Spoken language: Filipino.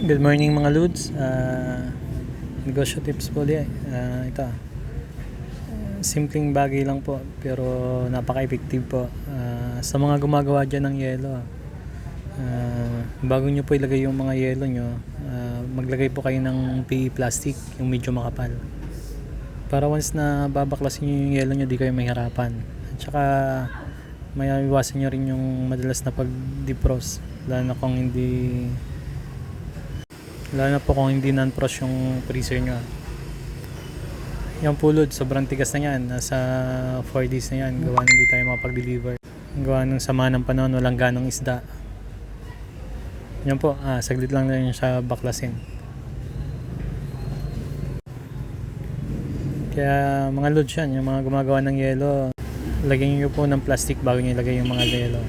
Good morning mga Lods. Negosyo tips po ulit. Ito. Simpleng bagay lang po pero napaka-effective po. Sa mga gumagawa dyan ng yelo. Bago nyo po ilagay yung mga yelo nyo, maglagay po kayo ng PE plastic, yung medyo makapal. Para once na babaklasin nyo yung yelo nyo, di kayo mahirapan. At saka may iwasan nyo rin yung madalas na pag-defrost. Lalo na po kung hindi non-frost yung freezer nyo. Yung pulod, sobrang tigas na yan. Nasa 4 days na yan. Gawa hindi tayo makapag-deliver. Gawa ng sama ng panahon, walang ganong isda. Yan po, saglit lang na yun siya baklasin. Kaya mga lods yan, yung mga gumagawa ng yelo, lagyan nyo po ng plastic bago nyo ilagay yung mga yelo.